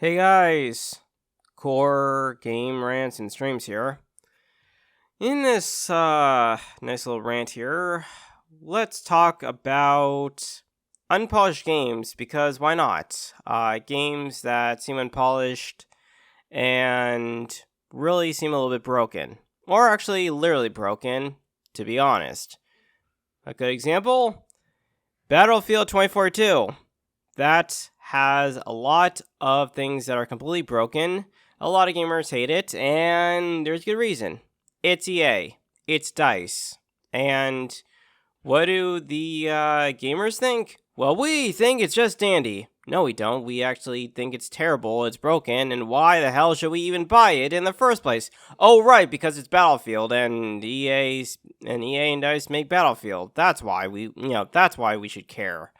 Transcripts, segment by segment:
Hey guys, Core Game Rants and Streams here. In this nice little rant here, let's talk about unpolished games because why not? Games that seem unpolished and really seem a little bit broken, or actually literally broken, to be honest. A good example: Battlefield 2042. That has a lot of things that are completely broken. A lot of gamers hate it, and there's good reason. It's EA. It's DICE. And what do the gamers think? Well, we think it's just dandy. No, we don't. We actually think it's terrible, it's broken, and why the hell should we even buy it in the first place? Oh, right, because it's Battlefield, and EA and DICE make Battlefield. That's why that's why we should care.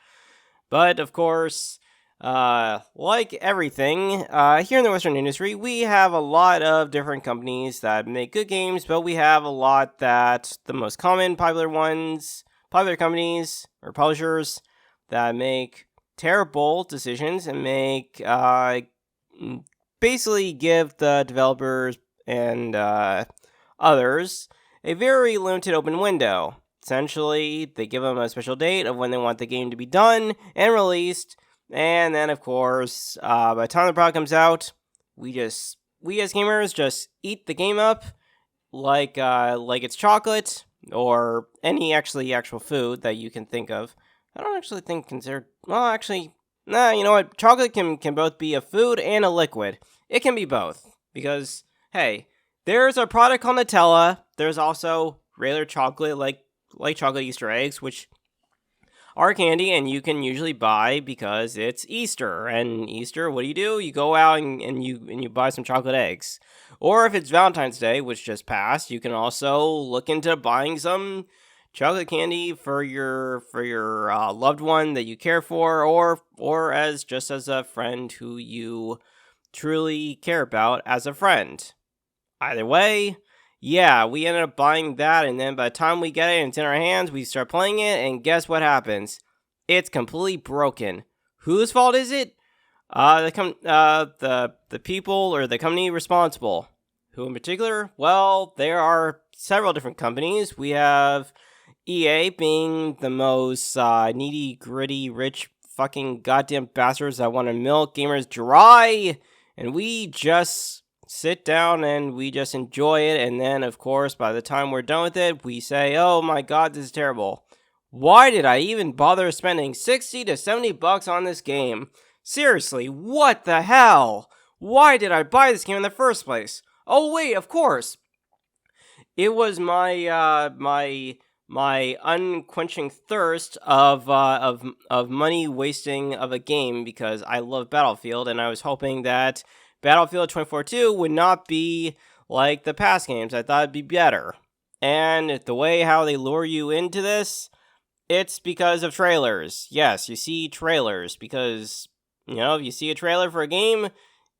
But, of course, like everything, here in the Western industry, we have a lot of different companies that make good games, but we have a lot that the most common, popular companies, or publishers, that make terrible decisions and basically give the developers and others a very limited open window. Essentially, they give them a special date of when they want the game to be done and released, and then, of course, by the time the product comes out, we as gamers just eat the game up like it's chocolate or any actual food that you can think of. I don't actually think considered. Well, actually, nah. You know what? Chocolate can both be a food and a liquid. It can be both because hey, there's a product called Nutella. There's also regular chocolate like chocolate Easter eggs, which are candy and you can usually buy because it's Easter. And Easter, what do? You go out and you buy some chocolate eggs. Or if it's Valentine's Day, which just passed, you can also look into buying some chocolate candy for your loved one that you care for, or as a friend who you truly care about as a friend. Either way, yeah, we ended up buying that, and then by the time we get it and it's in our hands, we start playing it, and guess what happens? It's completely broken. Whose fault is it? The people or the company responsible. Who in particular? Well, there are several different companies. We have EA being the most needy, gritty, rich, fucking goddamn bastards that want to milk gamers dry, and we just sit down and we just enjoy it, and then of course by the time we're done with it we say, oh my god, this is terrible. Why did I even bother spending 60 to 70 bucks on this game? Seriously, what the hell? Why did I buy this game in the first place? Oh wait, of course, it was my unquenching thirst of money wasting of a game because I love Battlefield, and I was hoping that Battlefield 2042 would not be like the past games. I thought it'd be better. And the way how they lure you into this, it's because of trailers. Yes, you see trailers because, if you see a trailer for a game,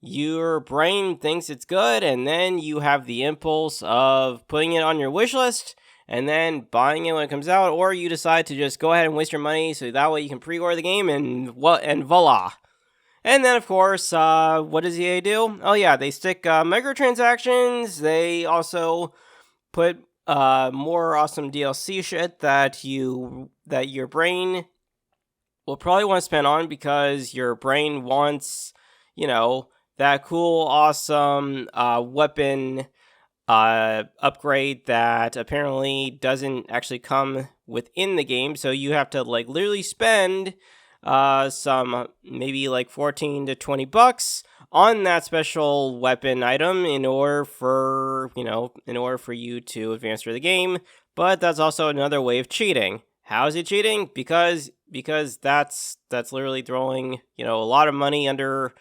your brain thinks it's good, and then you have the impulse of putting it on your wish list and then buying it when it comes out, or you decide to just go ahead and waste your money so that way you can pre-order the game and voila. And then, of course, what does EA do? Oh yeah, they stick microtransactions. They also put more awesome DLC shit that your brain will probably want to spend on because your brain wants, that cool, awesome weapon upgrade that apparently doesn't actually come within the game. So you have to literally spend some maybe 14 to 20 bucks on that special weapon item in order for you to advance through the game. But that's also another way of cheating. How is it cheating? Because that's literally throwing a lot of money under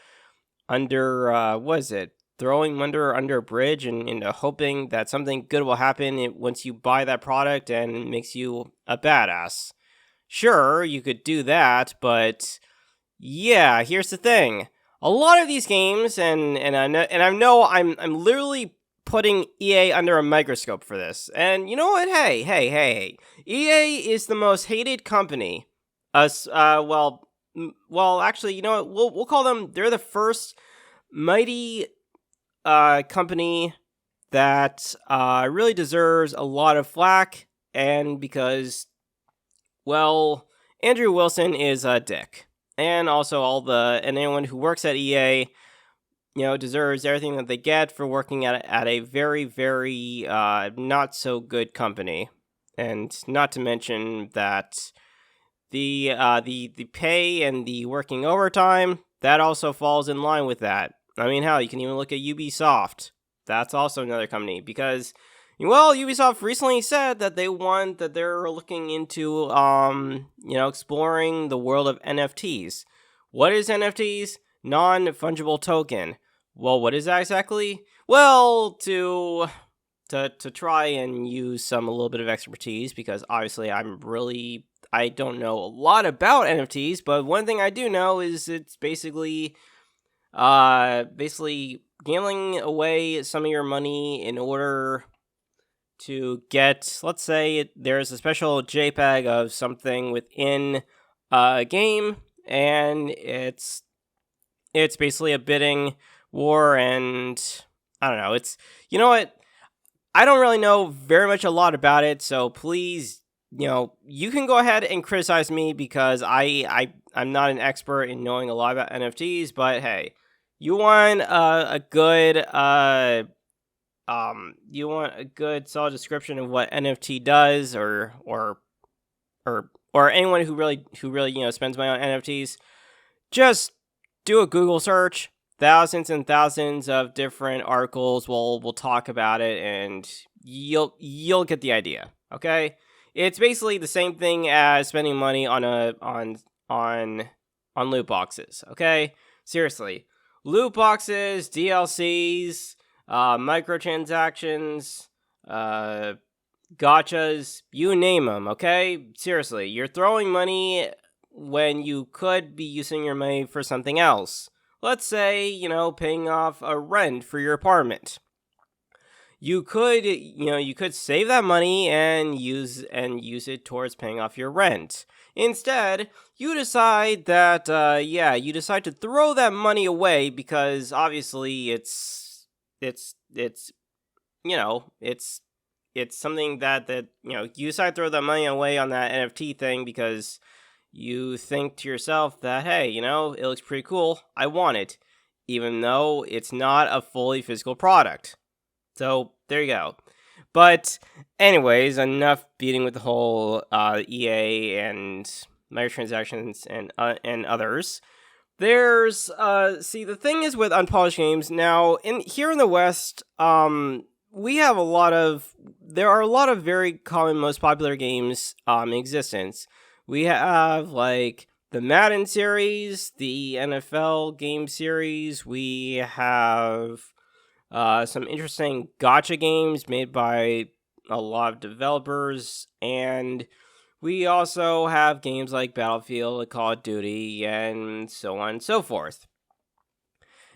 what is it? Throwing under a bridge and hoping that something good will happen once you buy that product and it makes you a badass. Sure, you could do that, but yeah, here's the thing. A lot of these games, and I know I'm literally putting EA under a microscope for this. And you know what? Hey. EA is the most hated company. Well, actually, you know what? We'll call them. They're the first mighty company that really deserves a lot of flack, and because, well, Andrew Wilson is a dick. And also and anyone who works at EA, deserves everything that they get for working at a very, very not so good company. And not to mention that the pay and the working overtime, that also falls in line with that. I mean, hell, you can even look at Ubisoft. That's also another company because, well, Ubisoft recently said that they're looking into exploring the world of NFTs. What is NFTs? Non-fungible token. Well, what is that exactly? Well, to try and use a little bit of expertise, because obviously I don't know a lot about NFTs, but one thing I do know is it's basically gambling away some of your money in order to get, let's say there's a special JPEG of something within a game, and it's basically a bidding war, and I don't know, you know what? I don't really know a lot about it, so please, you can go ahead and criticize me because I'm not an expert in knowing a lot about NFTs, but hey, you want a good solid description of what NFT does, or anyone who really spends money on NFTs, just do a Google search. Thousands and thousands of different articles will talk about it, and you'll get the idea. Okay, it's basically the same thing as spending money on loot boxes. Okay, seriously, loot boxes, DLCs, microtransactions, gotchas, you name them. Okay, seriously, you're throwing money when you could be using your money for something else. Let's say, paying off a rent for your apartment. You could save that money and use it towards paying off your rent. Instead, you decide to throw that money away because obviously it's something that you decide to throw that money away on that NFT thing because you think to yourself that, hey, it looks pretty cool, I want it, even though it's not a fully physical product. So, there you go. But, anyways, enough beating with the whole EA and microtransactions and others. There's, the thing is with Unpolished Games, now, here in the West, we have there are a lot of very common, most popular games in existence. We have, like, the Madden series, the NFL game series. We have some interesting gacha games made by a lot of developers. And we also have games like Battlefield, Call of Duty, and so on and so forth.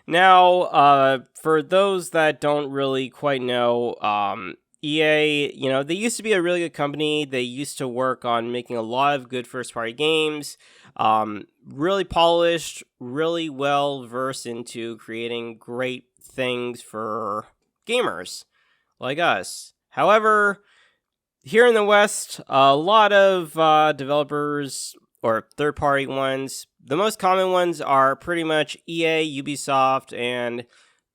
Now, for those that don't really quite know, EA, they used to be a really good company. They used to work on making a lot of good first-party games, really polished, really well-versed into creating great things for gamers like us. However, here in the West, a lot of developers, or third-party ones, the most common ones are pretty much EA, Ubisoft, and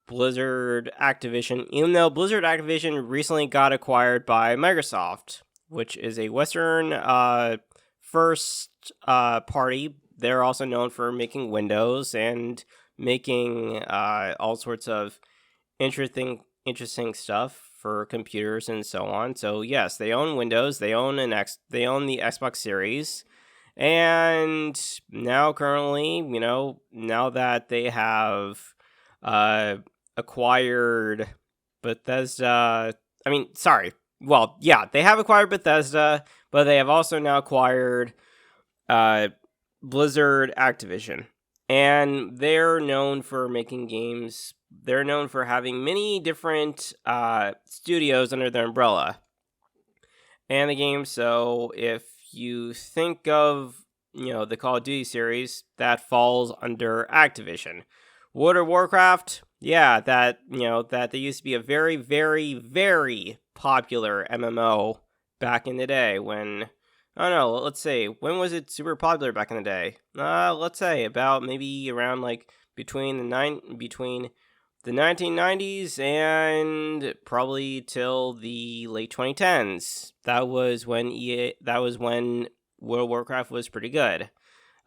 Blizzard Activision, even though Blizzard Activision recently got acquired by Microsoft, which is a Western first party. They're also known for making Windows and making all sorts of interesting stuff for computers and so on. So yes, they own Windows, they own the Xbox Series, and now currently, now that they have acquired Bethesda. They have acquired Bethesda, but they have also now acquired Blizzard Activision. And they're known for making games. They're known for having many different studios under their umbrella. And the game, so if you think of, the Call of Duty series, that falls under Activision. World of Warcraft, yeah, that they used to be a very, very, very popular MMO back in the day when, I don't know, let's say, when was it super popular back in the day? Let's say about maybe around like between the 1990s and probably till the late 2010s. That was when World of Warcraft was pretty good.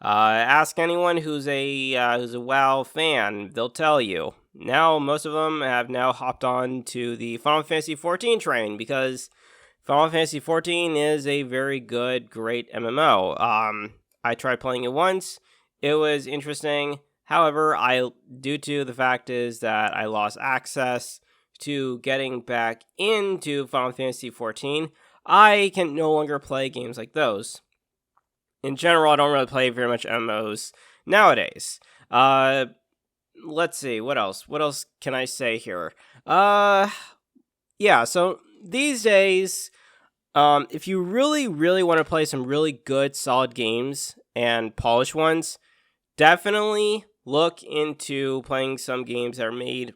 Ask anyone who's a WoW fan; they'll tell you. Now, most of them have now hopped on to the Final Fantasy XIV train because Final Fantasy XIV is a very good, great MMO. I tried playing it once; it was interesting. However, due to the fact is that I lost access to getting back into Final Fantasy XIV, I can no longer play games like those. In general, I don't really play very much MMOs nowadays. Let's see, what else? What else can I say here? Yeah, so these days, if you really, really want to play some really good, solid games and polished ones, definitely look into playing some games that are made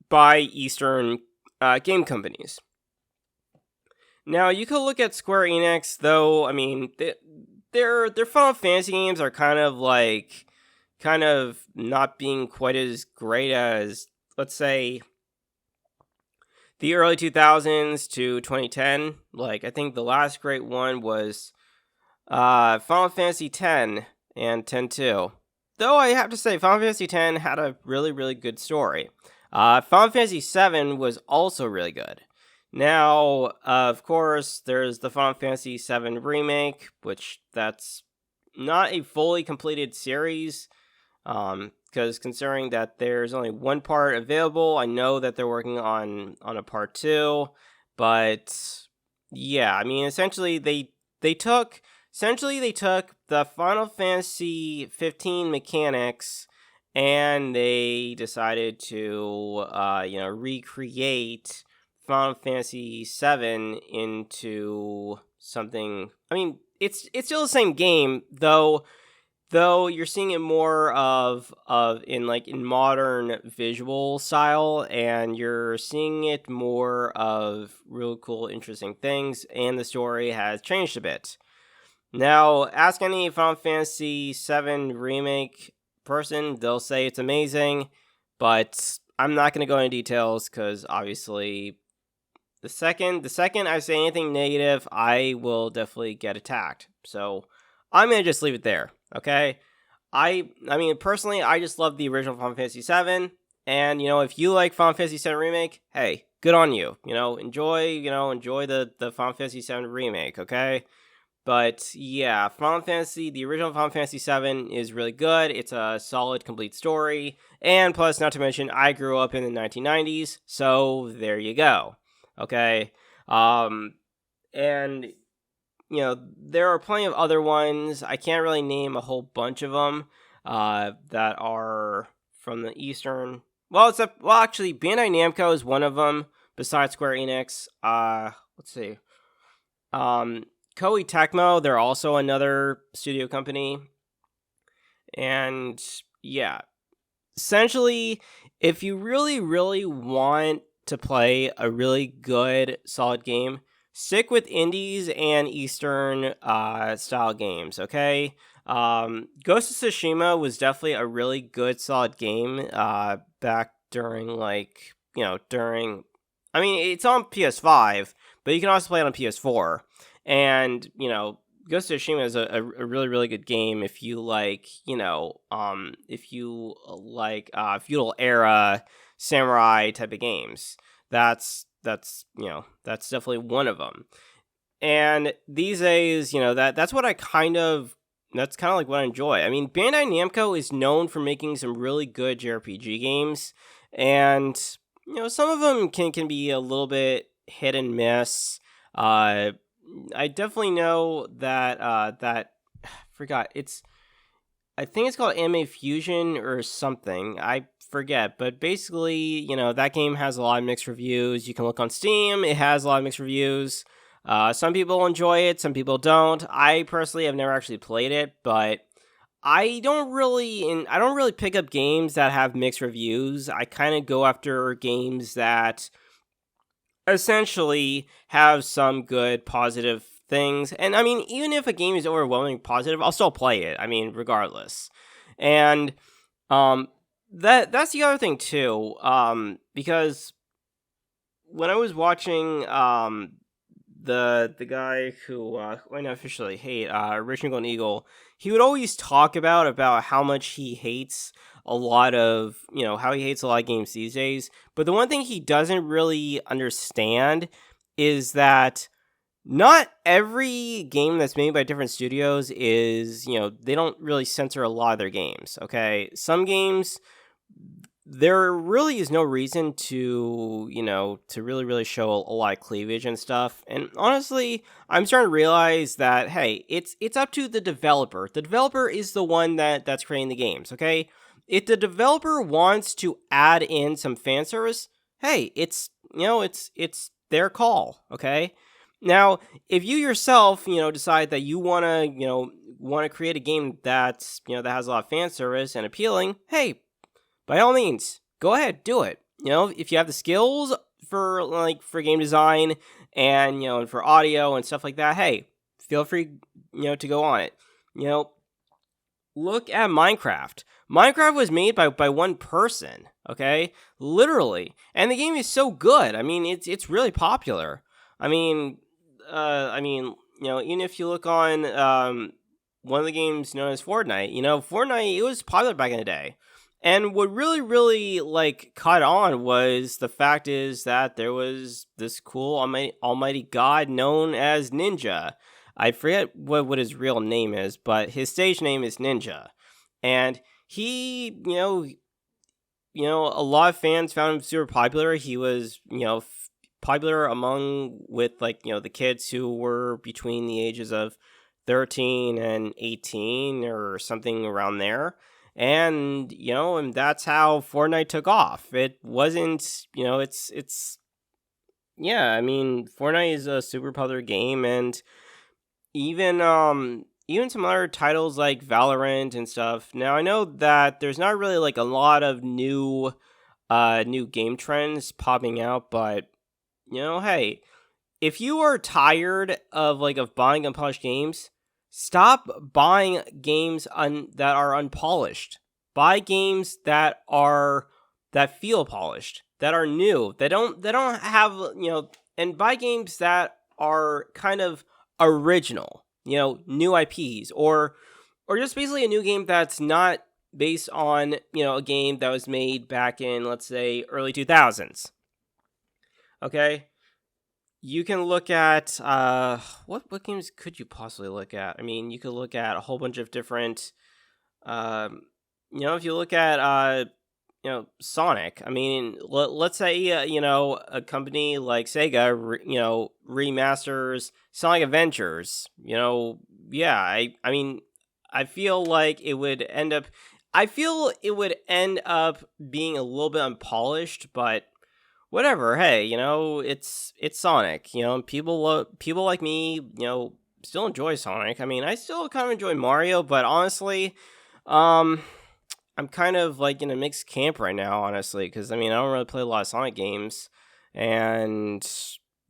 by Eastern game companies. Now, you could look at Square Enix, though. I mean, their Final Fantasy games are kind of not being quite as great as, let's say, the early 2000s to 2010. Like, I think the last great one was Final Fantasy X and X-2. Though I have to say, Final Fantasy X had a really, really good story. Final Fantasy VII was also really good. Now, of course, there's the Final Fantasy VII Remake, which that's not a fully completed series, because considering that there's only one part available, I know that they're working on a part 2, but yeah, I mean, essentially they took the Final Fantasy 15 mechanics and they decided to recreate Final Fantasy VII into something. I mean, it's still the same game, though you're seeing it more of in modern visual style, and you're seeing it more of real cool, interesting things, and the story has changed a bit. Now, ask any Final Fantasy VII Remake person, they'll say it's amazing, but I'm not going to go into details, because obviously the second I say anything negative, I will definitely get attacked. So I'm going to just leave it there, okay? I mean, personally, I just love the original Final Fantasy VII, and, if you like Final Fantasy VII Remake, hey, good on you. Enjoy the Final Fantasy VII Remake, okay? But yeah, the original Final Fantasy VII is really good. It's a solid, complete story. And plus, not to mention, I grew up in the 1990s, so there you go. Okay? And, there are plenty of other ones. I can't really name a whole bunch of them that are from the Eastern. Actually, Bandai Namco is one of them, besides Square Enix. Let's see. Koei Tecmo, they're also another studio company. And yeah, essentially, if you really, really want to play a really good, solid game, stick with indies and Eastern style games, okay? Ghost of Tsushima was definitely a really good, solid game back during, I mean, it's on PS5, but you can also play it on PS4. And, Ghost of Tsushima is a really, really good game if you like, feudal era samurai type of games. That's definitely one of them. And these days, that's what that's kind of like what I enjoy. I mean, Bandai Namco is known for making some really good JRPG games, and some of them can be a little bit hit and miss. I definitely know that I think it's called Anime Fusion or something. I forget, but basically, that game has a lot of mixed reviews. You can look on Steam; it has a lot of mixed reviews. Some people enjoy it, some people don't. I personally have never actually played it, but I don't really pick up games that have mixed reviews. I kind of go after games that essentially have some good positive things. And I mean, even if a game is overwhelmingly positive, I'll still play it. I mean, regardless. And um that's the other thing too. Because when I was watching the guy who I officially hate, Rich Golden Eagle, he would always talk about how much he hates a lot of, how he hates a lot of games these days. But the one thing he doesn't really understand is that not every game that's made by different studios is, they don't really censor a lot of their games, okay? Some games, there really is no reason to, to really show a lot of cleavage and stuff. And honestly, I'm starting to realize that, hey, it's up to the developer. The developer is the one that's creating the games, okay? If the developer wants to add in some fan service, hey, it's their call, okay? Now, if you yourself, decide that you want to create a game that's, that has a lot of fan service and appealing, hey, by all means, go ahead, do it. If you have the skills for game design and, and for audio and stuff like that, hey, feel free, to go on it. Look at Minecraft. Minecraft was made by one person, okay? Literally. And the game is so good. I mean, it's really popular. I mean, even if you look on one of the games known as Fortnite, Fortnite, it was popular back in the day. And what really caught on was the fact is that there was this cool almighty god known as Ninja. I forget what his real name is, but his stage name is Ninja. And he, a lot of fans found him super popular. He was, popular with the kids who were between the ages of 13 and 18 or something around there. And, and that's how Fortnite took off. It wasn't, yeah, I mean, Fortnite is a super popular game, and even some other titles like Valorant and stuff. Now, I know that there's not really a lot of new game trends popping out, but, hey, if you are tired of buying unpolished games, stop buying games that are unpolished. Buy games that feel polished, that are new, that don't have, and buy games that are kind of original, new IPs, or just basically a new game that's not based on, a game that was made back in, let's say, early 2000s. Okay? You can look at what games could you possibly look at? I mean, you could look at a whole bunch of different if you look at Sonic. I mean, let's say a company like Sega remasters Sonic Adventures. Yeah, I mean, I feel like it would end up being a little bit unpolished, but whatever. Hey, it's Sonic. People like me, still enjoy Sonic. I mean, I still kind of enjoy Mario, but honestly, I'm kind of in a mixed camp right now, honestly, because I mean, I don't really play a lot of Sonic games, and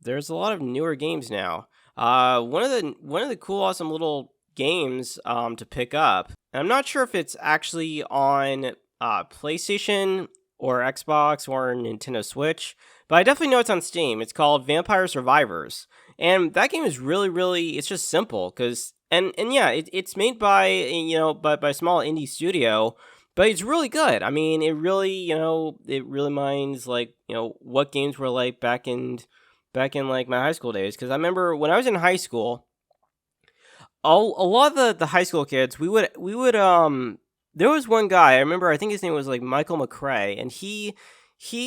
there's a lot of newer games now. One of the cool, awesome little games to pick up, and I'm not sure if it's actually on PlayStation or Xbox or Nintendo Switch, but I definitely know it's on Steam. It's called Vampire Survivors, and that game is really, it's just simple, because and yeah, it's made by by a small indie studio, but it's really good. I mean, it really minds what games were like back in my high school days, because I remember when I was in high school, a lot of the high school kids, we would there was one guy, I remember, I think his name was Michael McRae, and he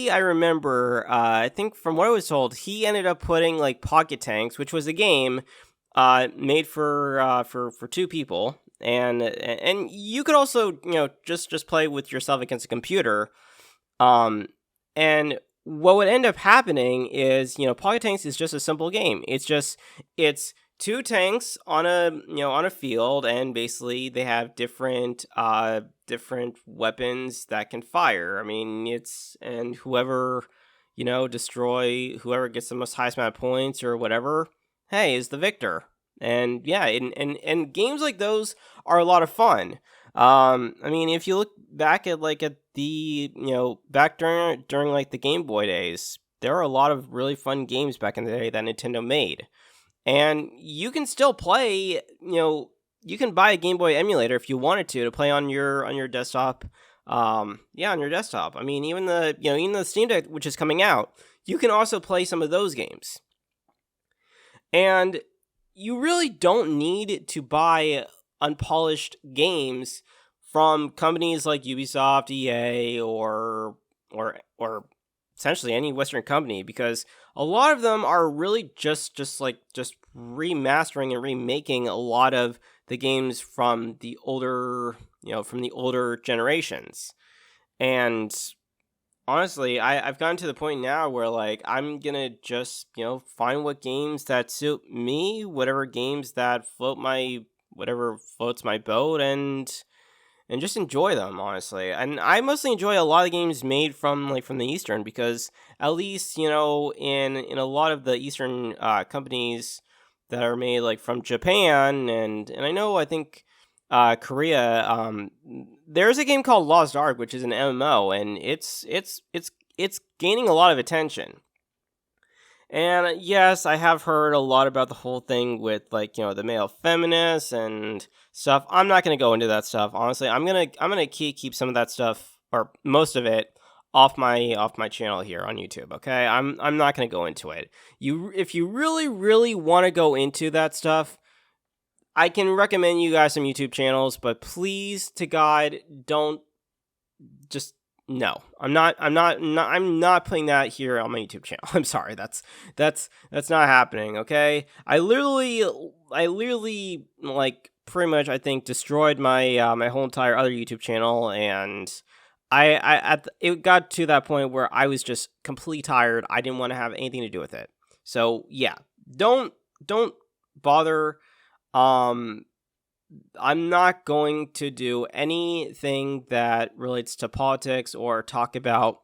I remember, I think from what I was told, he ended up putting Pocket Tanks, which was a game made for two people, and you could also just play with yourself against a computer, and what would end up happening is Pocket Tanks is just a simple game. It's two tanks on a field, and basically they have different weapons that can fire. I mean, and whoever destroy whoever gets the most highest amount of points or whatever, hey, is the victor. And yeah, and games like those are a lot of fun. I mean, if you look back at the back during like the Game Boy days, there are a lot of really fun games back in the day that Nintendo made. And you can still play, you can buy a Game Boy emulator if you wanted to play on your desktop. Yeah, on your desktop. I mean, even the Steam Deck, which is coming out, you can also play some of those games. And you really don't need to buy unpolished games from companies like Ubisoft, EA, or essentially any Western company, because a lot of them are really just remastering and remaking a lot of the games from the older generations. And honestly, I've gotten to the point now where like I'm gonna just find what games that suit me, whatever games that whatever floats my boat, and just enjoy them, honestly. And I mostly enjoy a lot of games made from the Eastern, because at least in a lot of the Eastern companies that are made like from Japan, and I think Korea. There's a game called Lost Ark, which is an MMO, and it's gaining a lot of attention. And yes, I have heard a lot about the whole thing with the male feminists and stuff. I'm not going to go into that stuff. Honestly, I'm going to keep some of that stuff, or most of it, off my channel here on YouTube, okay? I'm not going to go into it. If you really want to go into that stuff, I can recommend you guys some YouTube channels, but please to God, don't just no. I'm not putting that here on my YouTube channel. I'm sorry. That's not happening, okay? I literally like pretty much I think destroyed my my whole entire other YouTube channel, and it got to that point where I was just completely tired. I didn't want to have anything to do with it. So, yeah. Don't bother. I'm not going to do anything that relates to politics or talk about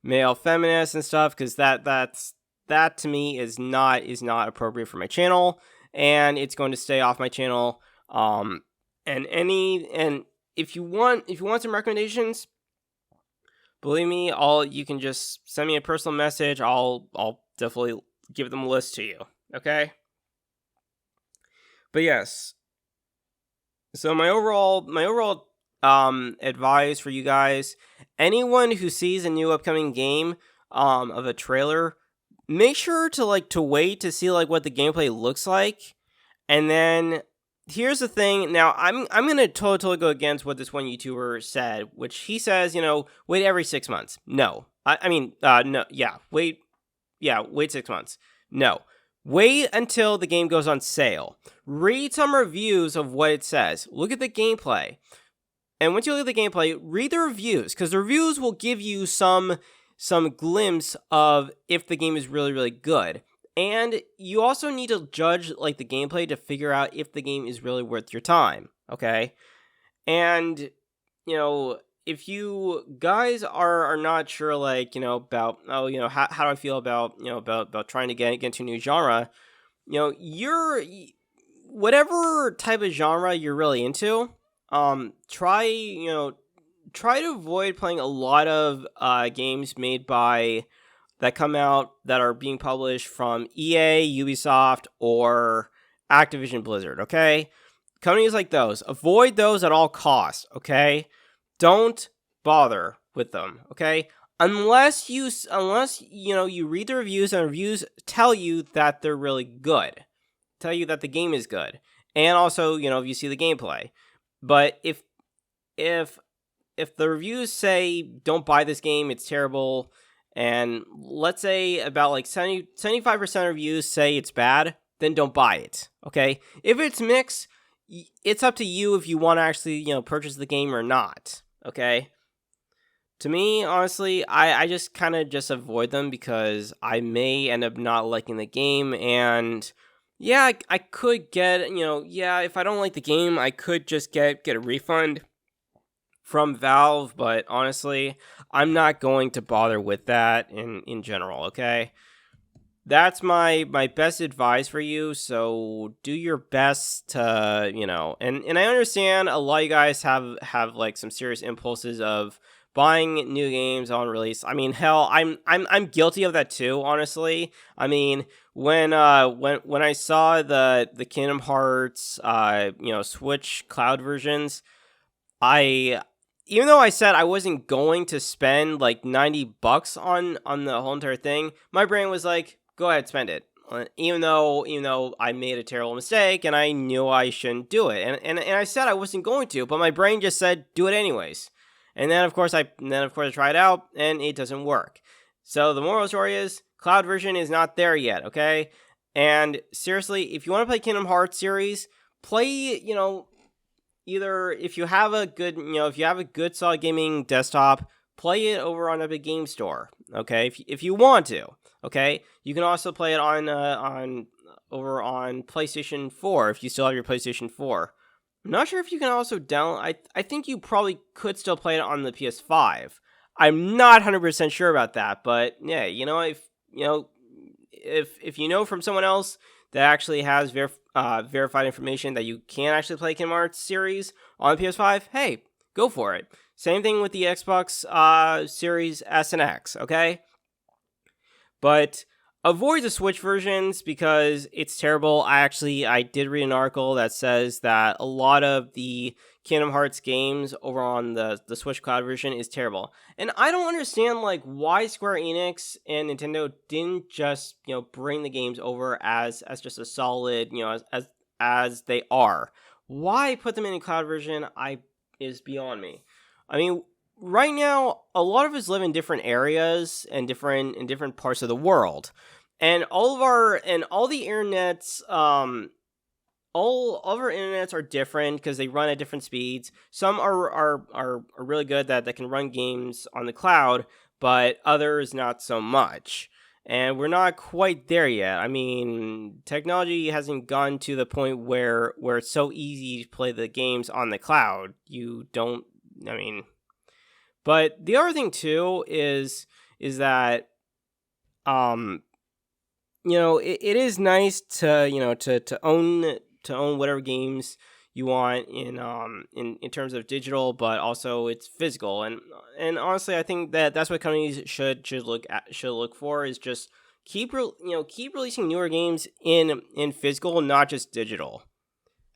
male feminists and stuff, because that to me is not appropriate for my channel, and it's going to stay off my channel. And if you want some recommendations, believe me, you can just send me a personal message. I'll definitely give them a list to you. Okay. But yes. So my overall advice for you guys: anyone who sees a new upcoming game of a trailer, make sure to wait to see what the gameplay looks like. And then here's the thing. Now I'm gonna totally go against what this one YouTuber said, which he says, wait every 6 months. No. I mean no, yeah, wait 6 months. No. Wait until the game goes on sale. Read some reviews of what it says. Look at the gameplay. And once you look at the gameplay, read the reviews, because the reviews will give you some glimpse of if the game is really, really good. And you also need to judge the gameplay to figure out if the game is really worth your time. Okay? And if you guys are not sure, about, how do I feel about trying to get into a new genre, you're whatever type of genre you're really into, try to avoid playing a lot of games made by that come out that are being published from EA, Ubisoft, or Activision Blizzard. Okay, companies like those, avoid those at all costs. Okay. Don't bother with them, okay? Unless you read the reviews, and reviews tell you that they're really good, tell you that the game is good, and also if you see the gameplay. But if the reviews say don't buy this game, it's terrible, and let's say about 75% of reviews say it's bad, then don't buy it, okay? If it's mixed, it's up to you if you want to actually purchase the game or not. Okay. To me, honestly, I just kind of just avoid them, because I may end up not liking the game, and Yeah, I could get, yeah, if I don't like the game, I could just get a refund from Valve, but honestly, I'm not going to bother with that in general, okay? That's my best advice for you. So do your best to, and I understand a lot of you guys have like some serious impulses of buying new games on release. I mean, hell, I'm guilty of that too, honestly. I mean, when I saw the Kingdom Hearts Switch cloud versions, I even though I said I wasn't going to spend like $90 on the whole entire thing, my brain was like, "Go ahead, spend it." Even though I made a terrible mistake and I knew I shouldn't do it, and I said I wasn't going to, but my brain just said do it anyways. And then of course I try it out and it doesn't work. So the moral of the story is cloud version is not there yet. Okay, and seriously, if you want to play Kingdom Hearts series, play either if you have a good, if you have a good solid gaming desktop, play it over on Epic Game Store. Okay, if you want to. Okay, you can also play it on over on PlayStation 4 if you still have your PlayStation 4. I'm not sure if you can also download. I think you probably could still play it on the PS5. I'm not 100% sure about that, but yeah, if you know from someone else that actually has verified information that you can actually play Kingdom Hearts series on PS5, hey, go for it. Same thing with the Xbox Series S and X, okay? But avoid the Switch versions because it's terrible. I did read an article that says that a lot of the Kingdom Hearts games over on the Switch Cloud version is terrible. And I don't understand like why Square Enix and Nintendo didn't just, bring the games over as just a solid, as they are. Why put them in a cloud version is beyond me. I mean, right now a lot of us live in different areas and different parts of the world. And all the internets all of our internets are different because they run at different speeds. Some are really good that can run games on the cloud, but others not so much. And we're not quite there yet. I mean, technology hasn't gone to the point where it's so easy to play the games on the cloud. But the other thing too is that it is nice to own whatever games you want in terms of digital, but also it's physical. And honestly, I think that's what companies should look for is just keep releasing newer games in physical, not just digital.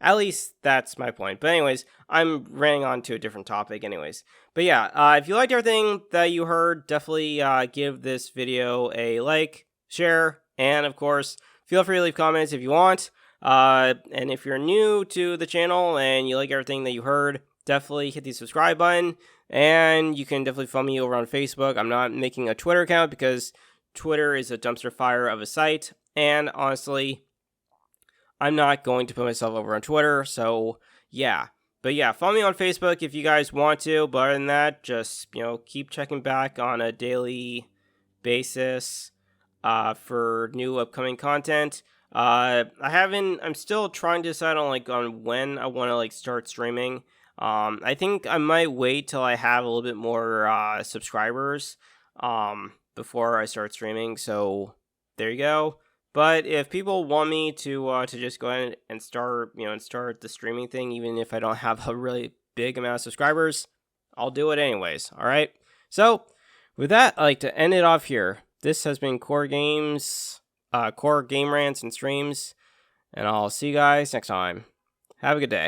At least that's my point. But anyways, I'm ranting on to a different topic anyways. But yeah, if you liked everything that you heard, definitely give this video a like, share, and of course, feel free to leave comments if you want. And if you're new to the channel and you like everything that you heard, definitely hit the subscribe button. And you can definitely follow me over on Facebook. I'm not making a Twitter account because Twitter is a dumpster fire of a site. And honestly, I'm not going to put myself over on Twitter, so yeah. But yeah, follow me on Facebook if you guys want to. But other than that, just, keep checking back on a daily basis for new upcoming content. I'm still trying to decide on when I want to start streaming. I think I might wait till I have a little bit more subscribers before I start streaming. So there you go. But if people want me to just go ahead and start the streaming thing, even if I don't have a really big amount of subscribers, I'll do it anyways. All right. So with that, I'd like to end it off here. This has been Core Game Rants and Streams, and I'll see you guys next time. Have a good day.